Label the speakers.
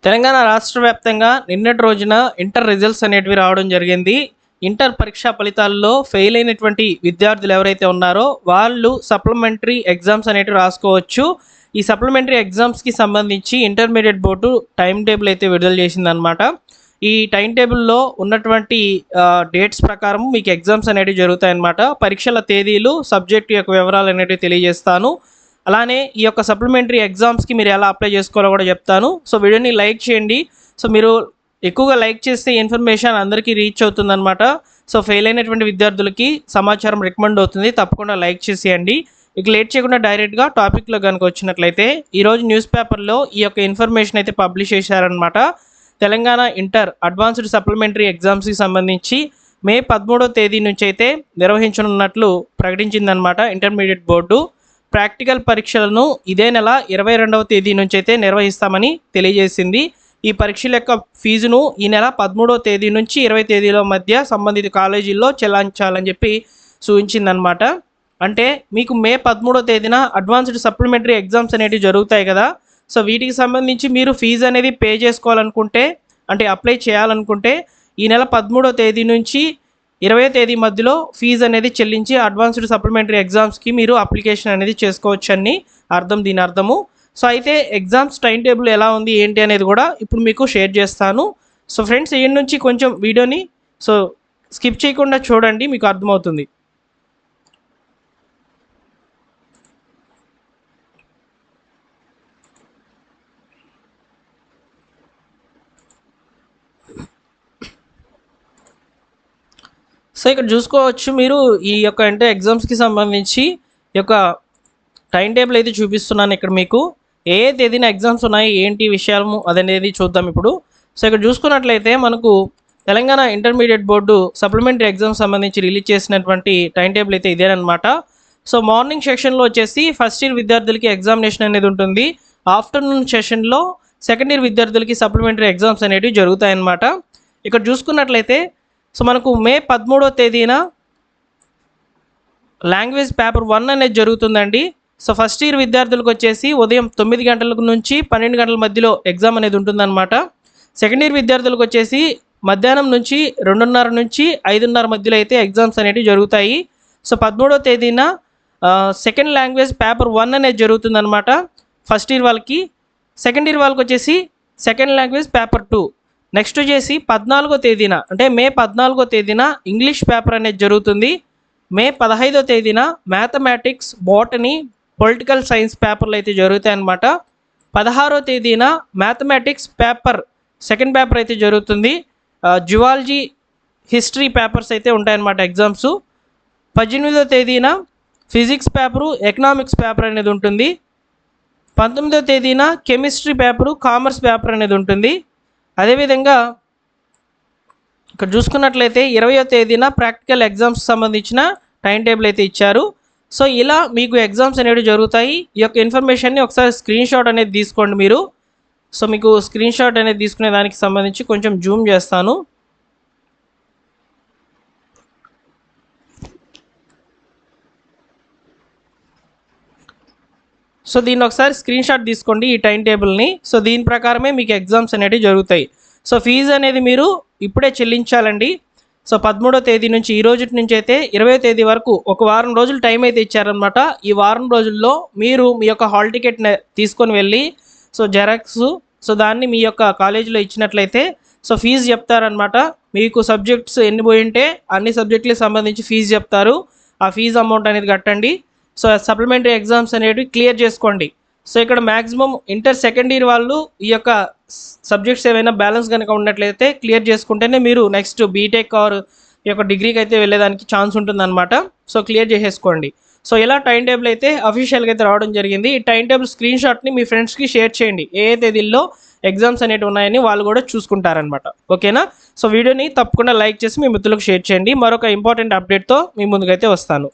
Speaker 1: తెలంగాణ రాష్ట్ర వ్యాప్తంగా నిన్నటి రోజున ఇంటర్ రిజల్ట్స్ అనేటివి రావడం జరిగింది. ఇంటర్ పరీక్షా ఫలితాల్లో ఫెయిల్ అయినటువంటి విద్యార్థులు ఎవరైతే ఉన్నారో వాళ్ళు సప్లిమెంటరీ ఎగ్జామ్స్ అనేటివి రాసుకోవచ్చు. ఈ సప్లిమెంటరీ ఎగ్జామ్స్కి సంబంధించి ఇంటర్మీడియట్ బోర్డు టైం టేబుల్ అయితే విడుదల చేసిందనమాట. ఈ టైం టేబుల్లో ఉన్నటువంటి డేట్స్ ప్రకారం మీకు ఎగ్జామ్స్ అనేటివి జరుగుతాయన్నమాట. పరీక్షల తేదీలు, సబ్జెక్టు యొక్క వివరాలు అనేటివి తెలియజేస్తాను. అలానే ఈ యొక్క సప్లిమెంటరీ ఎగ్జామ్స్కి మీరు ఎలా అప్లై చేసుకోవాలో కూడా చెప్తాను. సో వీడియోని లైక్ చేయండి. సో మీరు ఎక్కువగా లైక్ చేస్తే ఇన్ఫర్మేషన్ అందరికీ రీచ్ అవుతుందన్నమాట. సో ఫెయిల్ అయినటువంటి విద్యార్థులకి సమాచారం రికమెండ్ అవుతుంది. తప్పకుండా లైక్ చేసేయండి. ఇక లేట్ చేయకుండా డైరెక్ట్గా టాపిక్లో కనుక వచ్చినట్లయితే ఈరోజు న్యూస్ పేపర్లో ఈ యొక్క ఇన్ఫర్మేషన్ అయితే పబ్లిష్ చేశారనమాట. తెలంగాణ ఇంటర్ అడ్వాన్స్డ్ సప్లిమెంటరీ ఎగ్జామ్స్కి సంబంధించి మే 13వ తేదీ నుంచి అయితే నిర్వహించనున్నట్లు ప్రకటించిందనమాట ఇంటర్మీడియట్ బోర్డు. ప్రాక్టికల్ పరీక్షలను ఇదే నెల 22వ తేదీ నుంచి అయితే నిర్వహిస్తామని తెలియజేసింది. ఈ పరీక్షల యొక్క ఫీజును ఈ నెల 13వ తేదీ నుంచి 20 తేదీల మధ్య సంబంధిత కాలేజీల్లో చెల్లించాలని చెప్పి సూచించిందనమాట. అంటే మీకు మే 13వ తేదీన అడ్వాన్స్డ్ సప్లిమెంటరీ ఎగ్జామ్స్ అనేవి జరుగుతాయి కదా. సో వీటికి సంబంధించి మీరు ఫీజు అనేది పే చేసుకోవాలనుకుంటే, అంటే అప్లై చేయాలనుకుంటే ఈ నెల 13వ తేదీ నుంచి 20వ తేదీ మధ్యలో ఫీజు అనేది చెల్లించి అడ్వాన్స్డ్ సప్లిమెంటరీ ఎగ్జామ్స్కి మీరు అప్లికేషన్ అనేది చేసుకోవచ్చు అని దీని అర్థము. సో అయితే ఎగ్జామ్స్ టైం టేబుల్ ఎలా ఉంది ఏంటి అనేది కూడా ఇప్పుడు మీకు షేర్ చేస్తాను. సో ఫ్రెండ్స్, ఈ నుంచి కొంచెం వీడియోని స్కిప్ చేయకుండా చూడండి, మీకు అర్థమవుతుంది. సో ఇక్కడ చూసుకోవచ్చు మీరు ఈ యొక్క అంటే ఎగ్జామ్స్కి సంబంధించి ఈ యొక్క టైం టేబుల్ అయితే చూపిస్తున్నాను. ఇక్కడ మీకు ఏ తేదీన ఎగ్జామ్స్ ఉన్నాయి ఏంటి విషయాలు అదనేది చూద్దాం ఇప్పుడు. సో ఇక్కడ చూసుకున్నట్లయితే మనకు Telangana intermediate board supplementary exams సంబంధించి రిలీజ్ చేసినటువంటి టైం టేబుల్ అయితే ఇదేనమాట. సో మార్నింగ్ సెషన్లో వచ్చేసి ఫస్ట్ ఇయర్ విద్యార్థులకి ఎగ్జామినేషన్ అనేది ఉంటుంది. ఆఫ్టర్నూన్ సెషన్లో సెకండ్ ఇయర్ విద్యార్థులకి సప్లిమెంటరీ ఎగ్జామ్స్ అనేవి జరుగుతాయన్నమాట. ఇక్కడ చూసుకున్నట్లయితే సో మనకు మే 13వ తేదీన లాంగ్వేజ్ పేపర్ 1 అనేది జరుగుతుందండి. సో ఫస్ట్ ఇయర్ విద్యార్థులకు వచ్చేసి ఉదయం 9 గంటల నుంచి 12 గంటల మధ్యలో ఎగ్జామ్ అనేది ఉంటుందన్నమాట. సెకండ్ ఇయర్ విద్యార్థులకు వచ్చేసి మధ్యాహ్నం నుంచి 2:30 నుంచి 5:30 మధ్యలో అయితే ఎగ్జామ్స్ అనేవి జరుగుతాయి. సో 13వ తేదీన సెకండ్ లాంగ్వేజ్ పేపర్ 1 అనేది జరుగుతుందన్నమాట ఫస్ట్ ఇయర్ వాళ్ళకి. సెకండ్ ఇయర్ వాళ్ళకి వచ్చేసి సెకండ్ లాంగ్వేజ్ పేపర్ 2. నెక్స్ట్ వచ్చేసి 14వ తేదీన అంటే మే 14వ తేదీన ఇంగ్లీష్ పేపర్ అనేది జరుగుతుంది. మే 15వ తేదీన మ్యాథమెటిక్స్, బోటనీ, పొలిటికల్ సైన్స్ పేపర్లు అయితే జరుగుతాయన్నమాట. 16వ తేదీన మ్యాథమెటిక్స్ పేపర్ సెకండ్ పేపర్ అయితే జరుగుతుంది. జువాలజీ, హిస్టరీ పేపర్స్ అయితే ఉంటాయన్నమాట ఎగ్జామ్స్. 18వ తేదీన ఫిజిక్స్ పేపరు, ఎకనామిక్స్ పేపర్ అనేది ఉంటుంది. 19వ తేదీన కెమిస్ట్రీ పేపరు, కామర్స్ పేపర్ అనేది ఉంటుంది. అదేవిధంగా ఇక్కడ చూసుకున్నట్లయితే 20వ తేదీన ప్రాక్టికల్ ఎగ్జామ్స్ సంబంధించిన టైం టేబుల్ అయితే ఇచ్చారు. సో ఇలా మీకు ఎగ్జామ్స్ అనేవి జరుగుతాయి. ఈ యొక్క ఇన్ఫర్మేషన్ని ఒకసారి స్క్రీన్ షాట్ అనేది తీసుకోండి మీరు. సో మీకు స్క్రీన్ షాట్ అనేది తీసుకునే దానికి సంబంధించి కొంచెం జూమ్ చేస్తాను. సో దీన్ని ఒకసారి స్క్రీన్ షాట్ తీసుకోండి ఈ టైం టేబుల్ని. సో దీని ప్రకారమే మీకు ఎగ్జామ్స్ అనేవి జరుగుతాయి. సో ఫీజు అనేది మీరు ఇప్పుడే చెల్లించాలండి. సో 13వ తేదీ నుంచి ఈ రోజు నుంచి అయితే 20వ తేదీ వరకు ఒక వారం రోజులు టైం అయితే ఇచ్చారనమాట. ఈ వారం రోజుల్లో మీరు మీ యొక్క హాల్ టికెట్ తీసుకొని వెళ్ళి సో జెరాక్స్ దాన్ని మీ యొక్క కాలేజీలో ఇచ్చినట్లయితే సో ఫీజు చెప్తారనమాట. మీకు సబ్జెక్ట్స్ ఎన్ని పోయి ఉంటే అన్ని సబ్జెక్టులకు సంబంధించి ఫీజు చెప్తారు. ఆ ఫీజు అమౌంట్ అనేది కట్టండి. సో సప్లిమెంటరీ ఎగ్జామ్స్ అనేవి క్లియర్ చేసుకోండి. సో ఇక్కడ మ్యాక్సిమం ఇంటర్ సెకండ్ ఇయర్ వాళ్ళు ఈ యొక్క సబ్జెక్ట్స్ ఏమైనా బ్యాలెన్స్ కనుక ఉన్నట్లయితే క్లియర్ చేసుకుంటేనే మీరు నెక్స్ట్ బీటెక్ ఆర్ ఈ యొక్క డిగ్రీకి అయితే వెళ్ళేదానికి ఛాన్స్ ఉంటుందన్నమాట. సో క్లియర్ చేసేసుకోండి. సో ఇలా టైం టేబుల్ అయితే అఫీషియల్గా అయితే రావడం జరిగింది. ఈ టైం టేబుల్ స్క్రీన్ షాట్ని మీ ఫ్రెండ్స్కి షేర్ చేయండి. ఏ తేదీల్లో ఎగ్జామ్స్ అనేవి ఉన్నాయని వాళ్ళు కూడా చూసుకుంటారనమాట. ఓకేనా? సో వీడియోని తప్పకుండా లైక్ చేసి మీ మిత్రులకు షేర్ చేయండి. మరొక ఇంపార్టెంట్ అప్డేట్తో మీ ముందుకైతే వస్తాను.